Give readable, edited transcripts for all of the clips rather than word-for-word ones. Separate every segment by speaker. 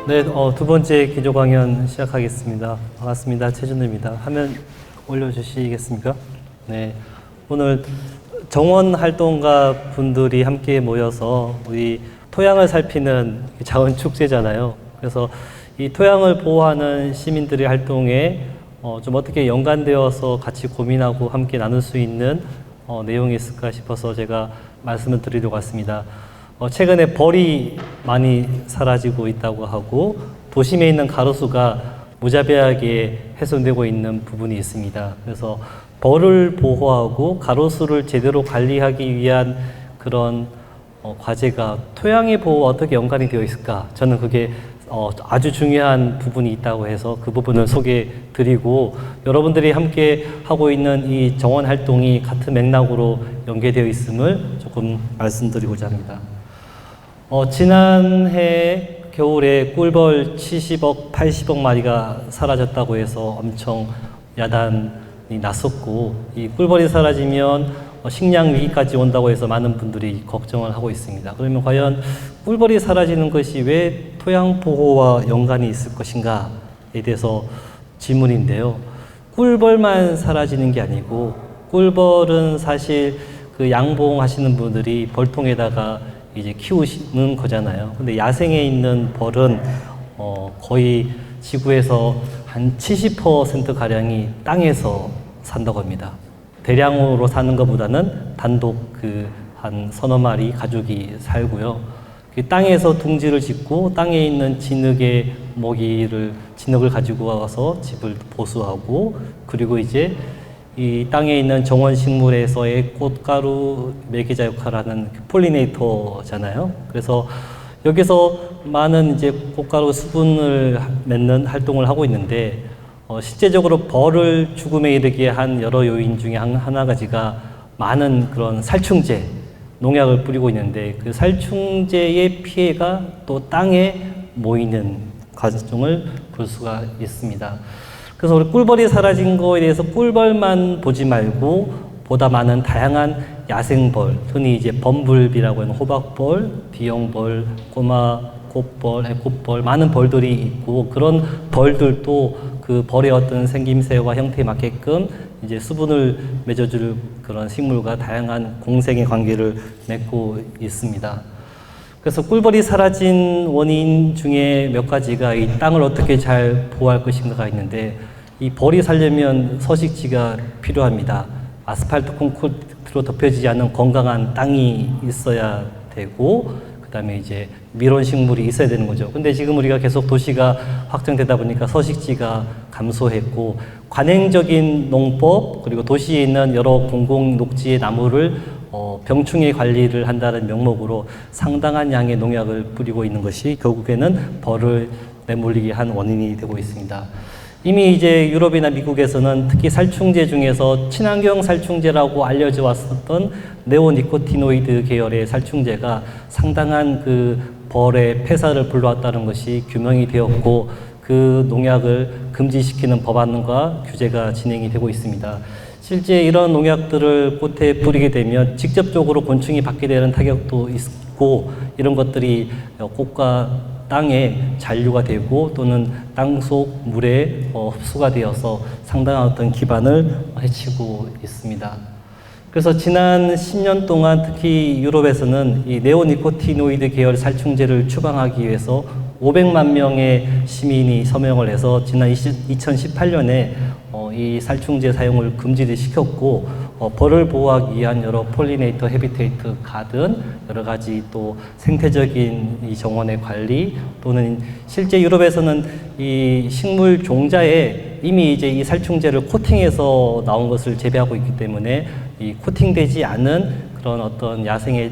Speaker 1: 네, 두 번째 기조 강연 시작하겠습니다. 반갑습니다. 최준우입니다. 화면 올려주시겠습니까? 네, 오늘 정원 활동가 분들이 함께 모여서 우리 토양을 살피는 자원 축제잖아요. 그래서 이 토양을 보호하는 시민들의 활동에 좀 어떻게 연관되어서 같이 고민하고 함께 나눌 수 있는 내용이 있을까 싶어서 제가 말씀을 드리려고 왔습니다. 최근에 벌이 많이 사라지고 있다고 하고 도심에 있는 가로수가 무자비하게 훼손되고 있는 부분이 있습니다. 그래서 벌을 보호하고 가로수를 제대로 관리하기 위한 그런 과제가 토양의 보호와 어떻게 연관이 되어 있을까? 저는 그게 아주 중요한 부분이 있다고 해서 그 부분을 소개해 드리고, 여러분들이 함께 하고 있는 이 정원 활동이 같은 맥락으로 연계되어 있음을 조금 말씀드리고자 합니다. 지난해 겨울에 꿀벌 70억, 80억 마리가 사라졌다고 해서 엄청 야단이 났었고, 이 꿀벌이 사라지면 식량 위기까지 온다고 해서 많은 분들이 걱정을 하고 있습니다. 그러면 과연 꿀벌이 사라지는 것이 왜 토양 보호와 연관이 있을 것인가에 대해서 질문인데요. 꿀벌만 사라지는 게 아니고, 꿀벌은 사실 그 양봉하시는 분들이 벌통에다가 이제 키우시는 거잖아요. 근데 야생에 있는 벌은 거의 지구에서 한 70% 가량이 땅에서 산다고 합니다. 대량으로 사는 것보다는 단독 한 서너 마리 가족이 살고요. 땅에서 둥지를 짓고 땅에 있는 진흙의 진흙을 가지고 와서 집을 보수하고, 그리고 이제 이 땅에 있는 정원 식물에서의 꽃가루 매개자 역할을 하는 폴리네이터잖아요. 그래서 여기서 많은 이제 꽃가루 수분을 맺는 활동을 하고 있는데, 실제적으로 벌을 죽음에 이르게 한 여러 요인 중에 하나 가지가 많은 그런 살충제, 농약을 뿌리고 있는데, 그 살충제의 피해가 또 땅에 모이는 과정을 볼 수가 있습니다. 그래서 우리 꿀벌이 사라진 거에 대해서 꿀벌만 보지 말고 보다 많은 다양한 야생벌, 흔히 이제 범블비라고 하는 호박벌, 비용벌, 꼬마 꽃벌, 해꽃벌, 많은 벌들이 있고, 그런 벌들도 그 벌의 어떤 생김새와 형태에 맞게끔 이제 수분을 맺어줄 그런 식물과 다양한 공생의 관계를 맺고 있습니다. 그래서 꿀벌이 사라진 원인 중에 몇 가지가 이 땅을 어떻게 잘 보호할 것인가가 있는데, 이 벌이 살려면 서식지가 필요합니다. 아스팔트 콘크리트로 덮여지지 않은 건강한 땅이 있어야 되고, 그 다음에 이제 밀원 식물이 있어야 되는 거죠. 근데 지금 우리가 계속 도시가 확장되다 보니까 서식지가 감소했고, 관행적인 농법, 그리고 도시에 있는 여러 공공 녹지의 나무를 병충해 관리를 한다는 명목으로 상당한 양의 농약을 뿌리고 있는 것이 결국에는 벌을 내몰리게 한 원인이 되고 있습니다. 이미 이제 유럽이나 미국에서는 특히 살충제 중에서 친환경 살충제라고 알려져 왔었던 네오니코티노이드 계열의 살충제가 상당한 그 벌의 폐사를 불러왔다는 것이 규명이 되었고, 그 농약을 금지시키는 법안과 규제가 진행이 되고 있습니다. 실제 이런 농약들을 꽃에 뿌리게 되면 직접적으로 곤충이 받게 되는 타격도 있고, 이런 것들이 꽃과 땅에 잔류가 되고 또는 땅속 물에 흡수가 되어서 상당한 어떤 기반을 해치고 있습니다. 그래서 지난 10년 동안 특히 유럽에서는 이 네오니코티노이드 계열 살충제를 추방하기 위해서 500만 명의 시민이 서명을 해서 지난 2018년에 이 살충제 사용을 금지를 시켰고, 벌을 보호하기 위한 여러 폴리네이터 헤비테이트 가든 여러 가지 또 생태적인 이 정원의 관리, 또는 실제 유럽에서는 이 식물 종자에 이미 이제 이 살충제를 코팅해서 나온 것을 재배하고 있기 때문에 이 코팅되지 않은 그런 어떤 야생의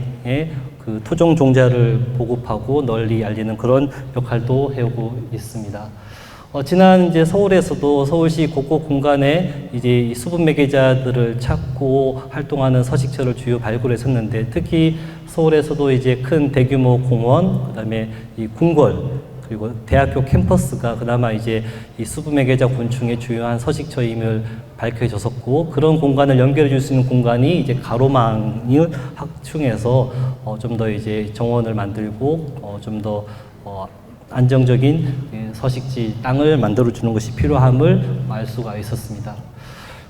Speaker 1: 그 토종 종자를 보급하고 널리 알리는 그런 역할도 해오고 있습니다. 지난 이제 서울에서도 서울시 곳곳 공간에 이제 이 수분 매개자들을 찾고 활동하는 서식처를 주요 발굴했었는데, 특히 서울에서도 이제 큰 대규모 공원, 그다음에 이 궁궐, 그리고 대학교 캠퍼스가 그나마 이제 이 수분 매개자 곤충의 주요한 서식처임을 밝혀졌었고, 그런 공간을 연결해 줄 수 있는 공간이 이제 가로망을 확충해서 좀 더 이제 정원을 만들고 좀 더 안정적인 서식지 땅을 만들어 주는 것이 필요함을 알 수가 있었습니다.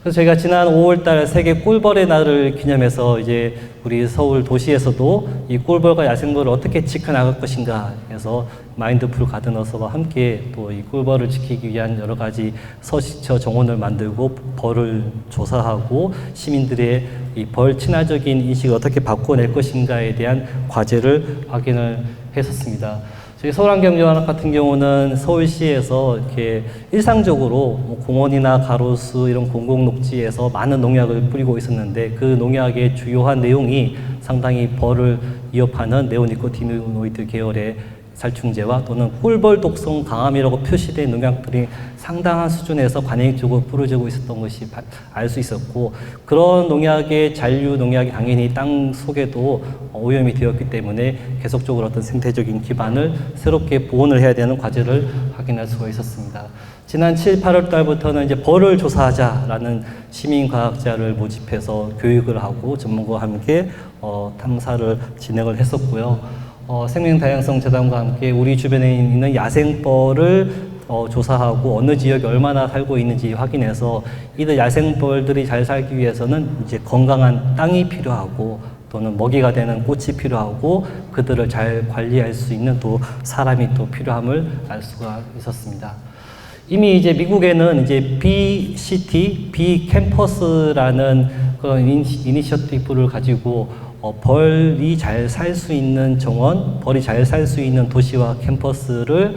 Speaker 1: 그래서 저희가 지난 5월달 세계 꿀벌의 날을 기념해서 이제 우리 서울 도시에서도 이 꿀벌과 야생벌을 어떻게 지켜나갈 것인가 해서 마인드풀 가드너스와 함께 또 이 꿀벌을 지키기 위한 여러 가지 서식처 정원을 만들고 벌을 조사하고 시민들의 이 벌 친화적인 인식을 어떻게 바꿔낼 것인가에 대한 과제를 확인을 했었습니다. 저희 서울환경연합 같은 경우는 서울시에서 이렇게 일상적으로 뭐 공원이나 가로수 이런 공공녹지에서 많은 농약을 뿌리고 있었는데 그 농약의 주요한 내용이 상당히 벌을 위협하는 네오니코티노이드 계열의 살충제와 또는 꿀벌 독성 강함이라고 표시된 농약들이 상당한 수준에서 관행적으로 뿌려지고 있었던 것이 알 수 있었고, 그런 농약의 잔류 농약이 당연히 땅 속에도 오염이 되었기 때문에 계속적으로 어떤 생태적인 기반을 새롭게 보완을 해야 되는 과제를 확인할 수가 있었습니다. 지난 7, 8월 달부터는 이제 벌을 조사하자라는 시민과학자를 모집해서 교육을 하고 전문가와 함께 탐사를 진행을 했었고요. 생명다양성재단과 함께 우리 주변에 있는 야생벌을 조사하고 어느 지역에 얼마나 살고 있는지 확인해서 이들 야생벌들이 잘 살기 위해서는 이제 건강한 땅이 필요하고 또는 먹이가 되는 꽃이 필요하고 그들을 잘 관리할 수 있는 또 사람이 또 필요함을 알 수가 있었습니다. 이미 이제 미국에는 이제 비시티, 비캠퍼스라는 그런 이니셔티브를 가지고 벌이 잘 살 수 있는 정원, 벌이 잘 살 수 있는 도시와 캠퍼스를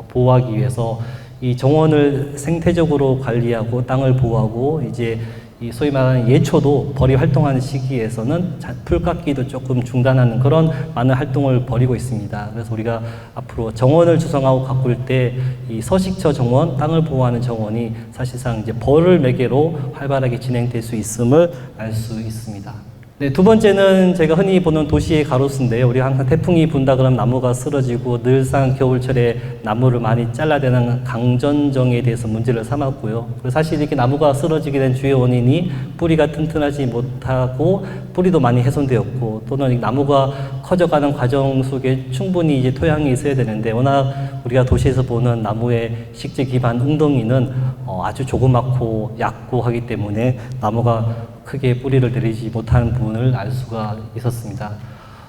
Speaker 1: 보호하기 위해서 이 정원을 생태적으로 관리하고 땅을 보호하고 이제 이 소위 말하는 예초도 벌이 활동하는 시기에서는 풀깎기도 조금 중단하는 그런 많은 활동을 벌이고 있습니다. 그래서 우리가 앞으로 정원을 조성하고 가꿀 때 이 서식처 정원, 땅을 보호하는 정원이 사실상 이제 벌을 매개로 활발하게 진행될 수 있음을 알 수 있습니다. 네, 두 번째는 제가 흔히 보는 도시의 가로수인데요. 우리가 항상 태풍이 분다 그러면 나무가 쓰러지고 늘상 겨울철에 나무를 많이 잘라대는 강전정에 대해서 문제를 삼았고요. 그리고 사실 이렇게 나무가 쓰러지게 된 주요 원인이 뿌리가 튼튼하지 못하고 뿌리도 많이 훼손되었고 또는 나무가 커져가는 과정 속에 충분히 이제 토양이 있어야 되는데 워낙 우리가 도시에서 보는 나무의 식재 기반 웅덩이는 아주 조그맣고 얕고 하기 때문에 나무가 크게 뿌리를 내리지 못하는 부분을 알 수가 있었습니다.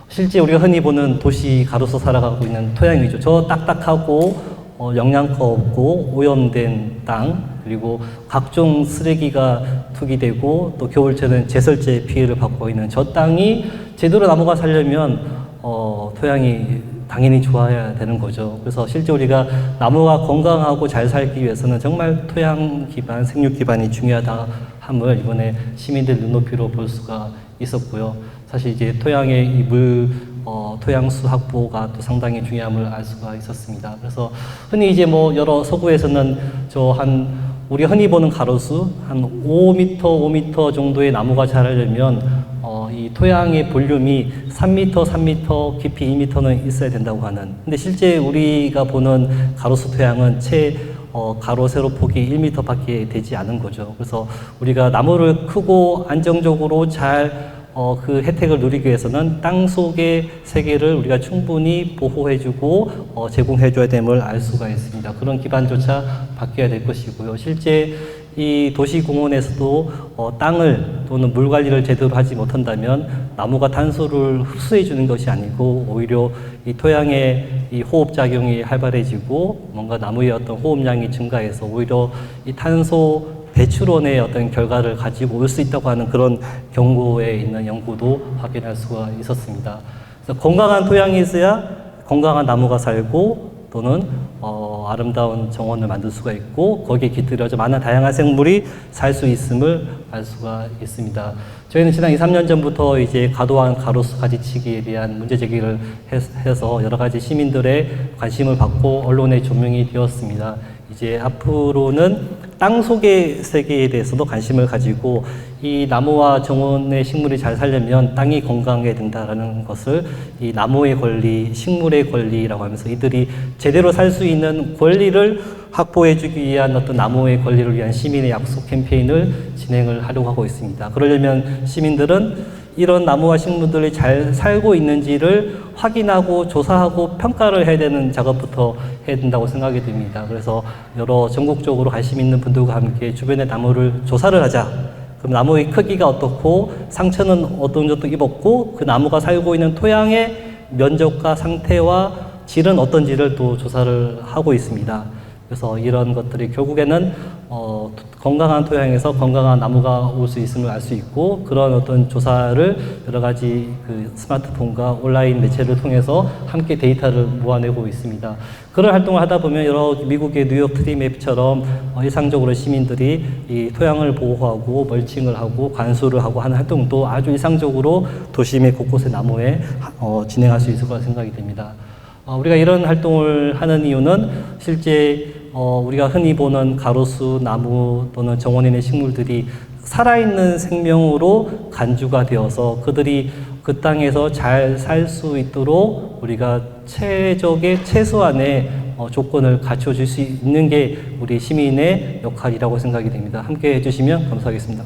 Speaker 1: 실제 우리가 흔히 보는 도시 가로수 살아가고 있는 토양 위주, 저 딱딱하고 영양가 없고 오염된 땅, 그리고 각종 쓰레기가 투기되고 또 겨울철에는 제설제 피해를 받고 있는 저 땅이 제대로 나무가 살려면 토양이 당연히 좋아야 되는 거죠. 그래서 실제 우리가 나무가 건강하고 잘 살기 위해서는 정말 토양 기반, 생육 기반이 중요하다 함을 이번에 시민들 눈높이로 볼 수가 있었고요. 사실 이제 토양의 이 토양수 확보가 또 상당히 중요함을 알 수가 있었습니다. 그래서 흔히 이제 뭐 여러 서구에서는 우리 흔히 보는 가로수 한 5m 정도의 나무가 자라려면 이 토양의 볼륨이 3m 깊이 2m는 있어야 된다고 하는. 근데 실제 우리가 보는 가로수 토양은 가로 세로 폭이 1m 밖에 되지 않은 거죠. 그래서 우리가 나무를 크고 안정적으로 잘 그 혜택을 누리기 위해서는 땅 속의 세계를 우리가 충분히 보호해주고 제공해줘야 됨을 알 수가 있습니다. 그런 기반조차 바뀌어야 될 것이고요. 실제 이 도시공원에서도 땅을 또는 물 관리를 제대로 하지 못한다면 나무가 탄소를 흡수해 주는 것이 아니고 오히려 이 토양의 이 호흡작용이 활발해지고 뭔가 나무의 어떤 호흡량이 증가해서 오히려 이 탄소 배출원의 어떤 결과를 가지고 올 수 있다고 하는 그런 경고에 있는 연구도 확인할 수가 있었습니다. 그래서 건강한 토양이 있어야 건강한 나무가 살고 또는 아름다운 정원을 만들 수가 있고 거기에 깃들여져 많은 다양한 생물이 살 수 있음을 알 수가 있습니다. 저희는 지난 2, 3년 전부터 이제 과도한 가로수 가지치기에 대한 문제 제기를 해서 여러 가지 시민들의 관심을 받고 언론에 조명이 되었습니다. 이제 앞으로는 땅 속의 세계에 대해서도 관심을 가지고 이 나무와 정원의 식물이 잘 살려면 땅이 건강해야 된다라는 것을 이 나무의 권리, 식물의 권리라고 하면서 이들이 제대로 살 수 있는 권리를 확보해주기 위한 어떤 나무의 권리를 위한 시민의 약속 캠페인을 진행을 하려고 하고 있습니다. 그러려면 시민들은 이런 나무와 식물들이 잘 살고 있는지를 확인하고 조사하고 평가를 해야 되는 작업부터 해야 된다고 생각이 듭니다. 그래서 여러 전국적으로 관심 있는 분들과 함께 주변의 나무를 조사를 하자. 그럼 나무의 크기가 어떻고 상처는 어떤 정도 입었고 그 나무가 살고 있는 토양의 면적과 상태와 질은 어떤지를 또 조사를 하고 있습니다. 그래서 이런 것들이 결국에는 건강한 토양에서 건강한 나무가 올 수 있음을 알 수 있고 그런 어떤 조사를 여러 가지 그 스마트폰과 온라인 매체를 통해서 함께 데이터를 모아내고 있습니다. 그런 활동을 하다 보면 여러 미국의 뉴욕 트리맵처럼 일상적으로 시민들이 이 토양을 보호하고 멀칭을 하고 관수를 하고 하는 활동도 아주 일상적으로 도심의 곳곳의 나무에 진행할 수 있을 거라 생각이 됩니다. 우리가 이런 활동을 하는 이유는 실제 우리가 흔히 보는 가로수, 나무 또는 정원인의 식물들이 살아있는 생명으로 간주가 되어서 그들이 그 땅에서 잘 살 수 있도록 우리가 최소한의 조건을 갖춰줄 수 있는 게 우리 시민의 역할이라고 생각이 됩니다. 함께 해주시면 감사하겠습니다.